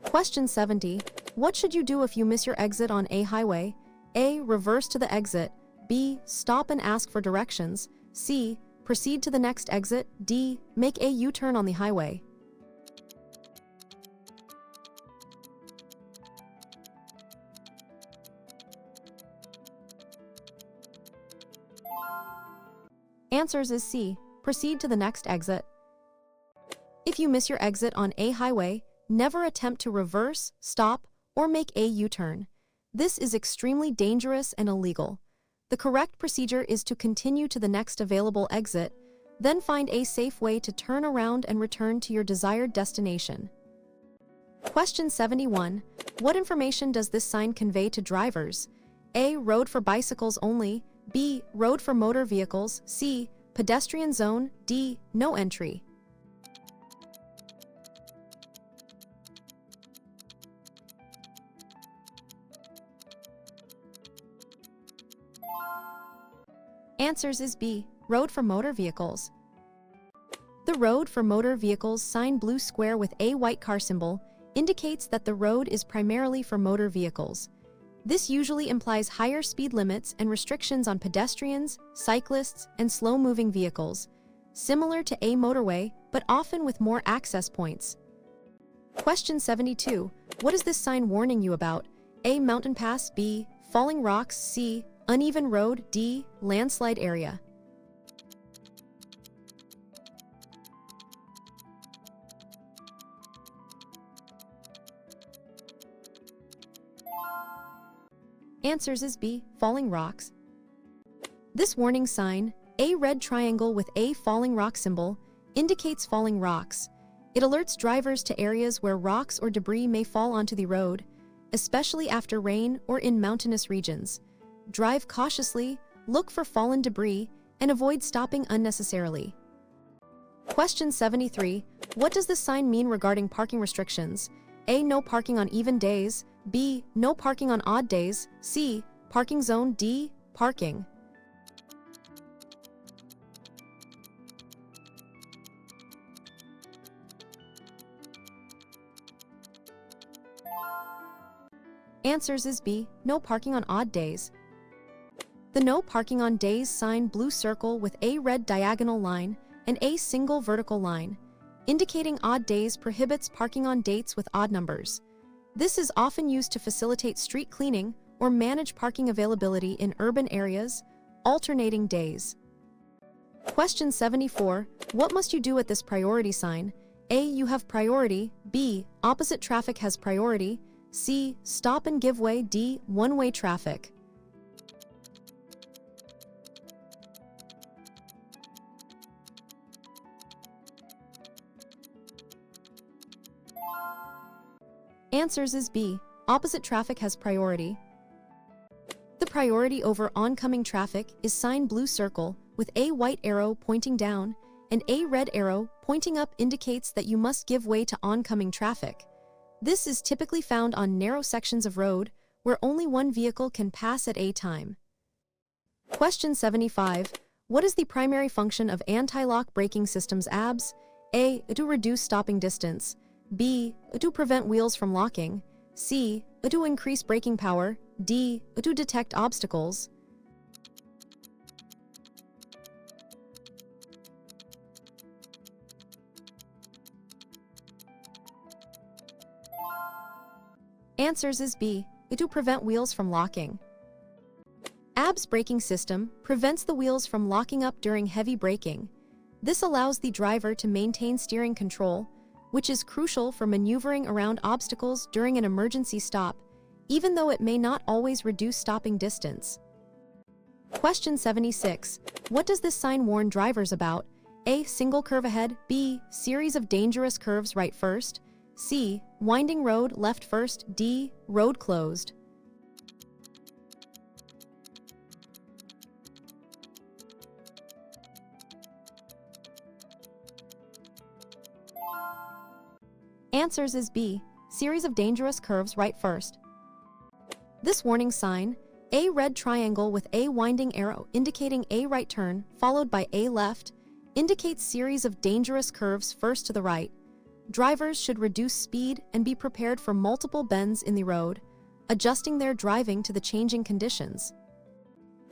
Question 70. What should you do if you miss your exit on a highway? A. Reverse to the exit. B. Stop and ask for directions. C. Proceed to the next exit. D. Make a U-turn on the highway. Answers is C. Proceed to the next exit. If you miss your exit on a highway, never attempt to reverse, stop, or make a U-turn. This is extremely dangerous and illegal. The correct procedure is to continue to the next available exit, then find a safe way to turn around and return to your desired destination. Question 71. What information does this sign convey to drivers? A. Road for bicycles only. B. Road for motor vehicles. C. Pedestrian zone. D. No entry. Answers is B. Road for motor vehicles. The road for motor vehicles sign blue square with a white car symbol indicates that the road is primarily for motor vehicles. This usually implies higher speed limits and restrictions on pedestrians, cyclists, and slow-moving vehicles, similar to a motorway, but often with more access points. Question 72. What is this sign warning you about? A. Mountain pass. B. Falling rocks. C. Uneven road. D. Landslide area. Answers is B. Falling rocks. This warning sign, a red triangle with a falling rock symbol, indicates falling rocks. It alerts drivers to areas where rocks or debris may fall onto the road, especially after rain or in mountainous regions. Drive cautiously, look for fallen debris, and avoid stopping unnecessarily. Question 73. What does this sign mean regarding parking restrictions? A. No parking on even days. B. No parking on odd days. C. Parking zone. D. Parking. Answers is B. No parking on odd days. The No Parking on Days sign blue circle with a red diagonal line and a single vertical line, indicating odd days prohibits parking on dates with odd numbers. This is often used to facilitate street cleaning or manage parking availability in urban areas, alternating days. Question 74. What must you do at this priority sign? A. You have priority. B. Opposite traffic has priority. C. Stop and give way. D. One-way traffic. Answers is B. Opposite traffic has priority. The priority over oncoming traffic is sign blue circle with a white arrow pointing down and a red arrow pointing up indicates that you must give way to oncoming traffic. This is typically found on narrow sections of road where only one vehicle can pass at a time. Question 75. What is the primary function of anti-lock braking systems ABS? A. To reduce stopping distance. B. To prevent wheels from locking. C. To increase braking power. D. To detect obstacles. Answers is B. To prevent wheels from locking. ABS braking system prevents the wheels from locking up during heavy braking. This allows the driver to maintain steering control, which is crucial for maneuvering around obstacles during an emergency stop, even though it may not always reduce stopping distance. Question 76. What does this sign warn drivers about? A. Single curve ahead. B. Series of dangerous curves right first. C. Winding road left first. D. Road closed. Answers is B. Series of dangerous curves right first. This warning sign, a red triangle with a winding arrow indicating a right turn followed by a left, indicates series of dangerous curves first to the right. Drivers should reduce speed and be prepared for multiple bends in the road, adjusting their driving to the changing conditions.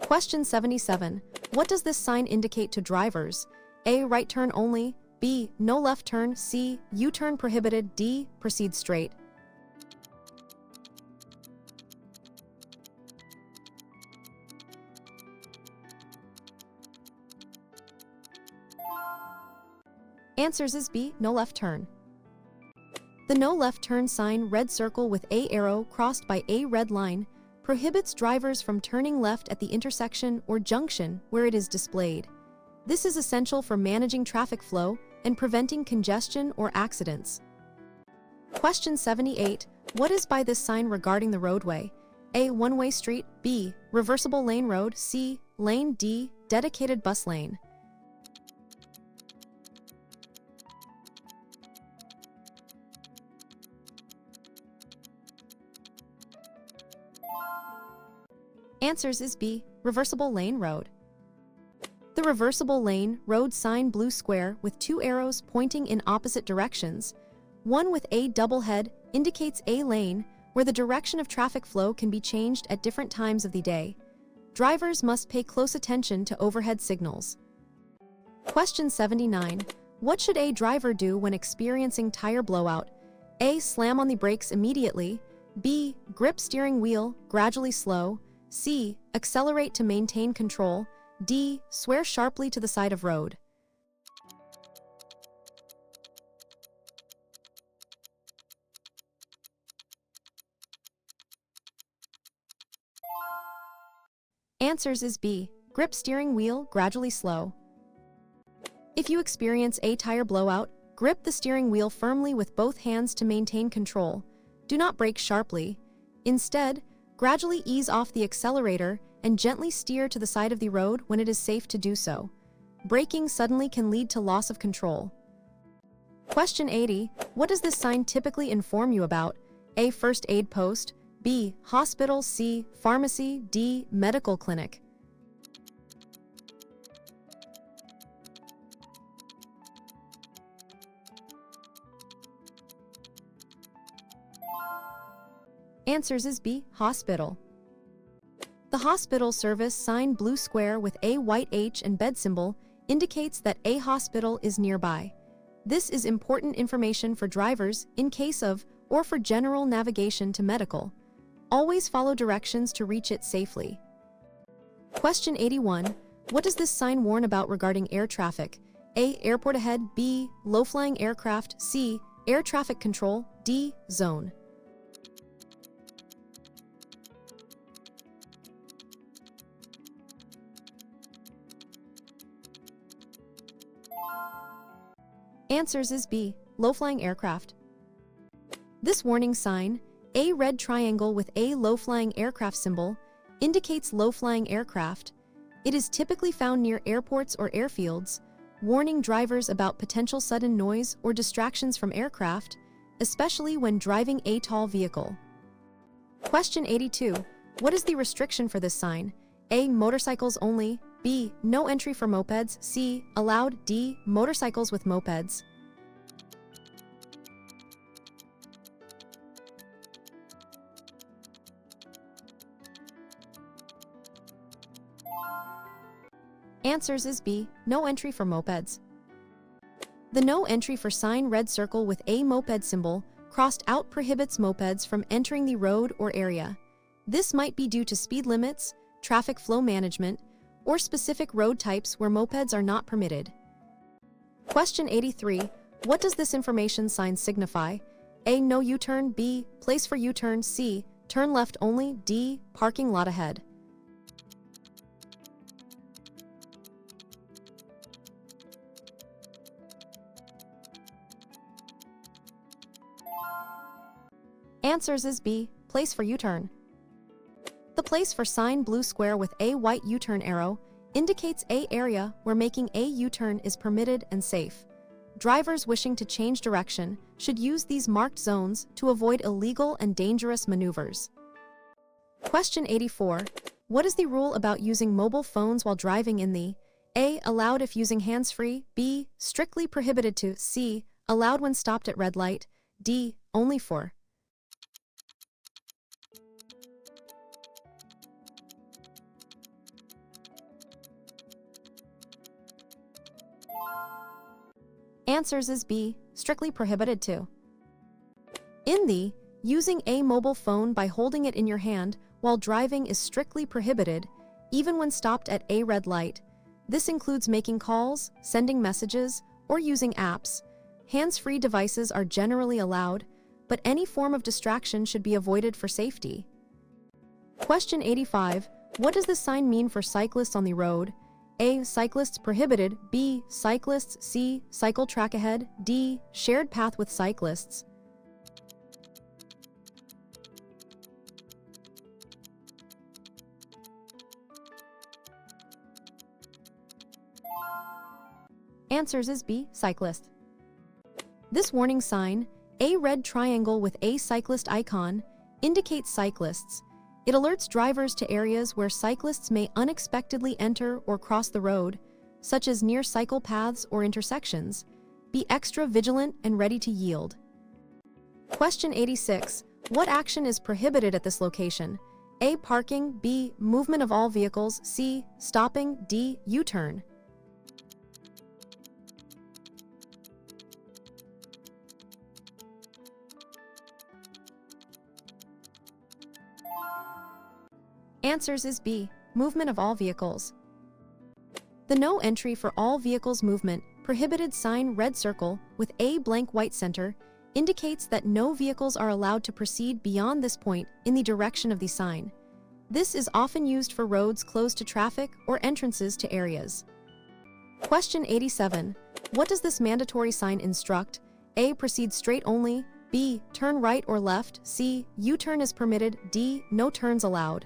Question 77. What does this sign indicate to drivers? A. Right turn only. B. No left turn. C. U-turn prohibited. D. Proceed straight. Answers is B. No left turn. The no left turn sign red circle with a arrow crossed by a red line prohibits drivers from turning left at the intersection or junction where it is displayed. This is essential for managing traffic flow and preventing congestion or accidents. Question 78. What is by this sign regarding the roadway? A. One-way street. B. Reversible lane road. C. Lane. D. Dedicated bus lane. Answers is B. Reversible lane road. The reversible lane road sign blue square with two arrows pointing in opposite directions, one with a double head indicates a lane where the direction of traffic flow can be changed at different times of the day. Drivers must pay close attention to overhead signals. Question 79. What should a driver do when experiencing tire blowout? A. Slam on the brakes immediately. B. Grip steering wheel, gradually slow. C. Accelerate to maintain control. D. Swear sharply to the side of road. Answers is B. Grip steering wheel, gradually slow. If you experience a tire blowout, grip the steering wheel firmly with both hands to maintain control. Do not brake sharply. Instead, gradually ease off the accelerator and gently steer to the side of the road when it is safe to do so. Braking suddenly can lead to loss of control. Question 80. What does this sign typically inform you about? A. First aid post. B. Hospital. C. Pharmacy. D. Medical clinic. Answers is B. Hospital. The hospital service sign blue square with a white H and bed symbol indicates that a hospital is nearby. This is important information for drivers in case of or for general navigation to medical. Always follow directions to reach it safely. Question 81. What does this sign warn about regarding air traffic? A. Airport ahead. B. Low-flying aircraft. C. Air traffic control. D. Zone. Answers is B. Low-flying aircraft. This warning sign, a red triangle with a low-flying aircraft symbol, indicates low-flying aircraft. It is typically found near airports or airfields, warning drivers about potential sudden noise or distractions from aircraft, especially when driving a tall vehicle. Question 82. What is the restriction for this sign? A. Motorcycles only. B. No entry for mopeds. C. Allowed. D. Motorcycles with mopeds. Answers is B. No entry for mopeds. The no entry for sign red circle with a moped symbol crossed out prohibits mopeds from entering the road or area. This might be due to speed limits, traffic flow management, or specific road types where mopeds are not permitted. Question 83. What does this information sign signify? A. No U-turn. B. Place for U-turn. C. Turn left only. D. Parking lot ahead. Answers is B. Place for U-turn. The place for sign blue square with a white U-turn arrow indicates a area where making a U-turn is permitted and safe. Drivers wishing to change direction should use these marked zones to avoid illegal and dangerous maneuvers. Question 84. What is the rule about using mobile phones while driving in the A. Allowed if using hands-free. B. Strictly prohibited to. C. Allowed when stopped at red light. D. Only for. Answers is B. Strictly prohibited to. In the using a mobile phone by holding it in your hand while driving is strictly prohibited, even when stopped at a red light. This includes making calls, sending messages, or using apps. Hands-free devices are generally allowed, but any form of distraction should be avoided for safety. Question 85. What does this sign mean for cyclists on the road? A. Cyclists prohibited. B. Cyclists. C. Cycle track ahead. D. Shared path with cyclists. Answers is B. Cyclist. This warning sign, a red triangle with a cyclist icon, indicates cyclists. It alerts drivers to areas where cyclists may unexpectedly enter or cross the road, such as near cycle paths or intersections. Be extra vigilant and ready to yield. Question 86. What action is prohibited at this location? A. Parking. B. Movement of all vehicles. C. Stopping. D. U-turn. Answers is B. Movement of all vehicles. The no entry for all vehicles movement prohibited sign red circle with a blank white center indicates that no vehicles are allowed to proceed beyond this point in the direction of the sign. This is often used for roads closed to traffic or entrances to areas. Question 87. What does this mandatory sign instruct? A. Proceed straight only. B. Turn right or left. C. U-turn is permitted. D. No turns allowed.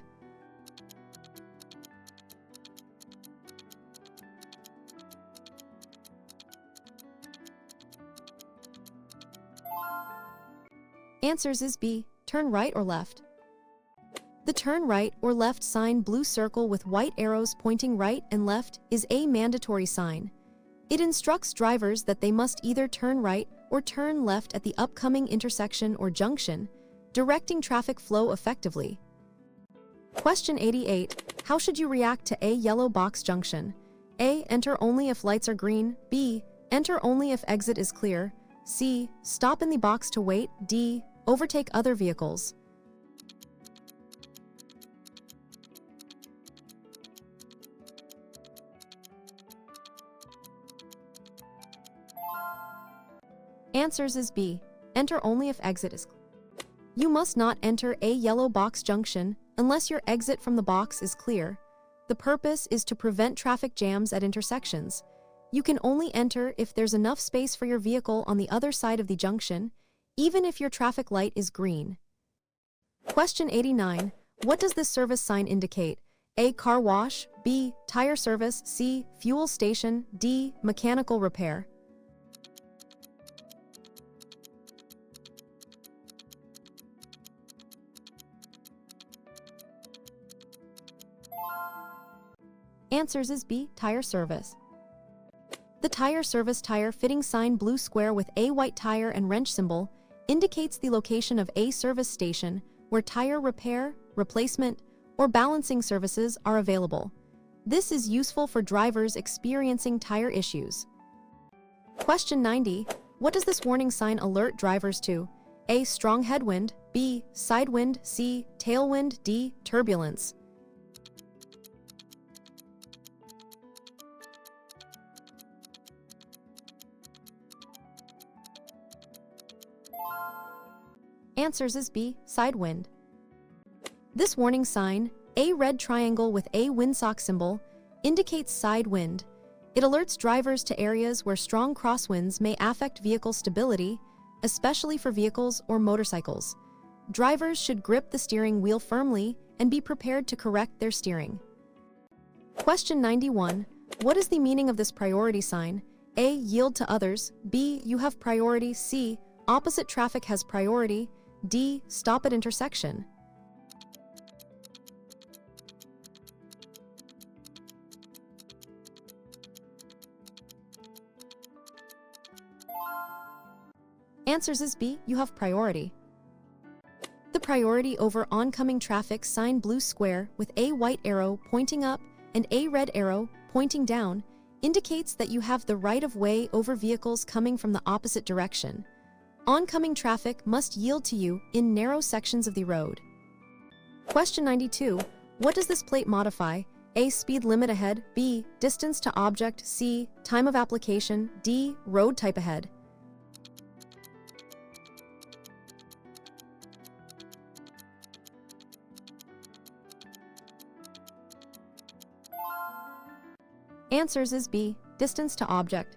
Answers is B. Turn right or left. The turn right or left sign blue circle with white arrows pointing right and left is a mandatory sign. It instructs drivers that they must either turn right or turn left at the upcoming intersection or junction, directing traffic flow effectively. Question 88. How should you react to a yellow box junction? A. Enter only if lights are green. B. Enter only if exit is clear. C. Stop in the box to wait. D. Overtake other vehicles. Answers is B. Enter only if exit is clear. You must not enter a yellow box junction unless your exit from the box is clear. The purpose is to prevent traffic jams at intersections. You can only enter if there's enough space for your vehicle on the other side of the junction, even if your traffic light is green. Question 89. What does this service sign indicate? A. Car wash. B. Tire service. C. Fuel station. D. Mechanical repair. Answers is B. Tire service. The tire service tire fitting sign blue square with a white tire and wrench symbol indicates the location of a service station where tire repair, replacement, or balancing services are available. This is useful for drivers experiencing tire issues. Question 90. What does this warning sign alert drivers to? A. Strong headwind. B. Side wind. C. Tailwind. D. Turbulence. Answers is B. Side wind. This warning sign, a red triangle with a windsock symbol, indicates side wind. It alerts drivers to areas where strong crosswinds may affect vehicle stability, especially for vehicles or motorcycles. Drivers should grip the steering wheel firmly and be prepared to correct their steering. Question 91. What is the meaning of this priority sign? A. Yield to others. B. You have priority. C. Opposite traffic has priority. D. Stop at intersection. Answers is B. You have priority. The priority over oncoming traffic sign blue square with a white arrow pointing up and a red arrow pointing down indicates that you have the right of way over vehicles coming from the opposite direction. Oncoming traffic must yield to you in narrow sections of the road. Question 92. What does this plate modify? A. Speed limit ahead. B. Distance to object. C. Time of application. D. Road type ahead. Answers is B. Distance to object.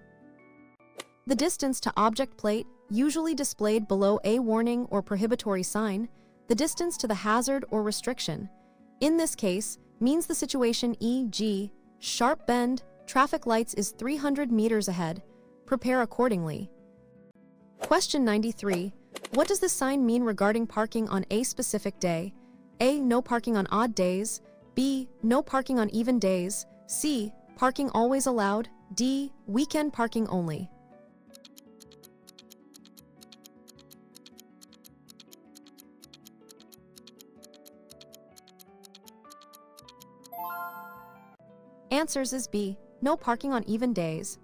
The distance to object plate, usually displayed below a warning or prohibitory sign, the distance to the hazard or restriction. In this case, means the situation e.g., sharp bend, traffic lights is 300 meters ahead. Prepare accordingly. Question 93. What does this sign mean regarding parking on a specific day? A. No parking on odd days. B. No parking on even days. C. Parking always allowed. D. Weekend parking only. Answers is B. No parking on even days.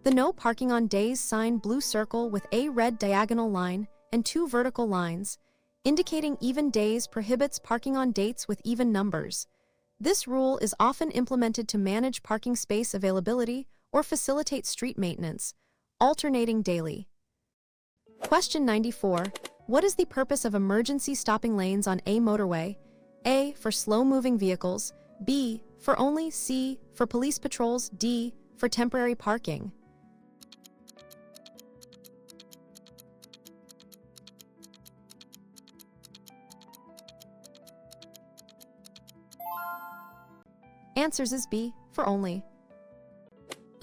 The No Parking on Days sign blue circle with a red diagonal line and two vertical lines, indicating even days prohibits parking on dates with even numbers. This rule is often implemented to manage parking space availability or facilitate street maintenance, alternating daily. Question 94. What is the purpose of emergency stopping lanes on a motorway? A. For slow-moving vehicles. B. For only. C. For police patrols. D. For temporary parking. Answers is B. For only.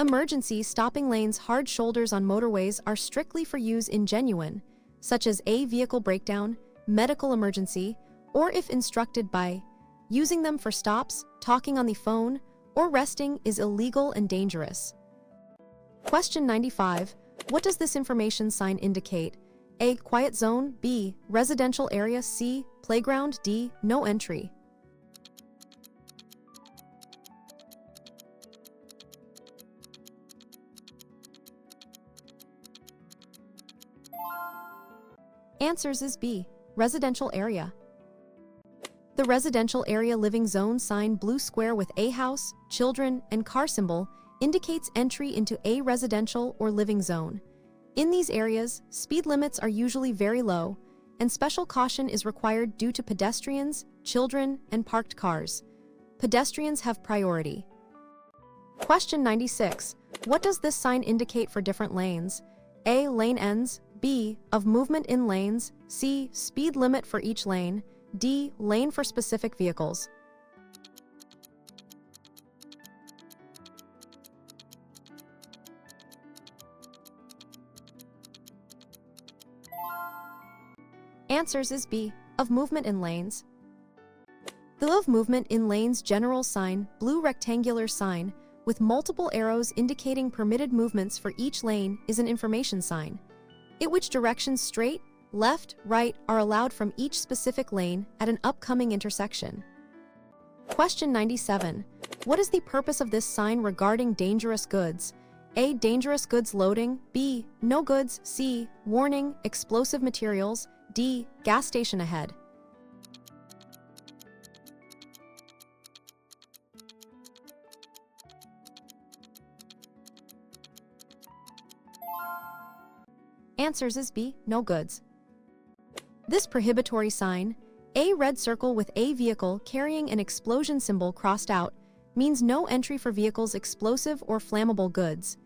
Emergency stopping lanes hard shoulders on motorways are strictly for use in genuine, such as a vehicle breakdown, medical emergency, or if instructed by. Using them for stops, talking on the phone, or resting is illegal and dangerous. Question 95. What does this information sign indicate? A. Quiet zone. B. Residential area. C. Playground. D. No entry. Answers is B. Residential area. The residential area living zone sign blue square with a house, children, and car symbol indicates entry into a residential or living zone. In these areas, speed limits are usually very low, and special caution is required due to pedestrians, children, and parked cars. Pedestrians have priority. Question 96. What does this sign indicate for different lanes? A. Lane ends. B. Of movement in lanes. C. Speed limit for each lane. D. Lane for specific vehicles. Answers is B. Of movement in lanes. The of movement in lanes general sign, blue rectangular sign, with multiple arrows indicating permitted movements for each lane is an information sign. In which directions straight, left, right are allowed from each specific lane at an upcoming intersection. Question 97. What is the purpose of this sign regarding dangerous goods? A. Dangerous goods loading. B. No goods. C. Warning, explosive materials. D. Gas station ahead. Answers is B. No goods. This prohibitory sign, a red circle with a vehicle carrying an explosion symbol crossed out, means no entry for vehicles explosive or flammable goods.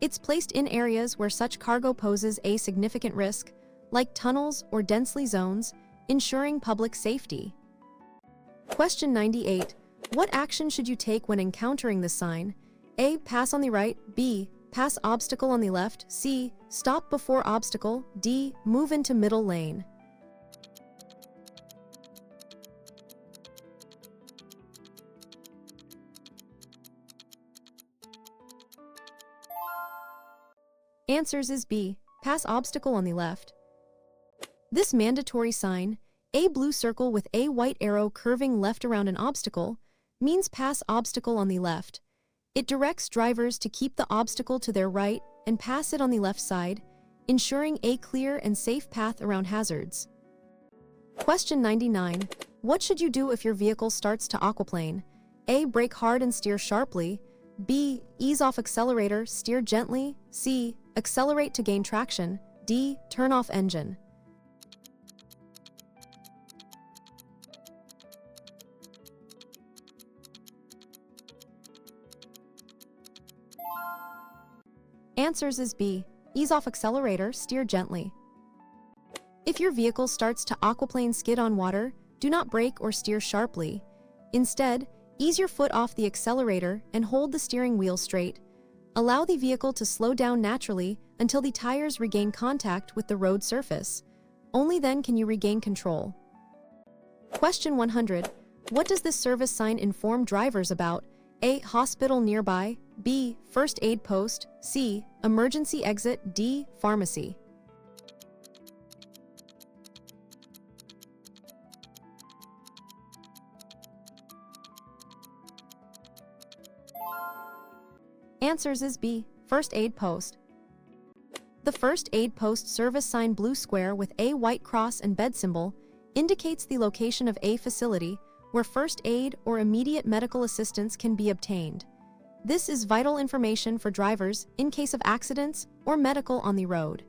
It's placed in areas where such cargo poses a significant risk, like tunnels or densely zones, ensuring public safety. Question 98. What action should you take when encountering this sign? A. Pass on the right. B. Pass obstacle on the left. C. Stop before obstacle. D. Move into middle lane. Answers is B. Pass obstacle on the left. This mandatory sign, a blue circle with a white arrow curving left around an obstacle, means pass obstacle on the left. It directs drivers to keep the obstacle to their right and pass it on the left side, ensuring a clear and safe path around hazards. Question 99. What should you do if your vehicle starts to aquaplane? A. Brake hard and steer sharply. B. Ease off accelerator, steer gently. C. Accelerate to gain traction. D. Turn off engine. Answers is B. Ease off accelerator, steer gently. If your vehicle starts to aquaplane skid on water, do not brake or steer sharply. Instead, ease your foot off the accelerator and hold the steering wheel straight. Allow the vehicle to slow down naturally until the tires regain contact with the road surface. Only then can you regain control. Question 100. What does this service sign inform drivers about? A. Hospital nearby. B. First aid post. C. Emergency exit. D. Pharmacy. Answers is B. First aid post. The first aid post service sign blue square with a white cross and bed symbol indicates the location of a facility where first aid or immediate medical assistance can be obtained. This is vital information for drivers in case of accidents or medical on the road.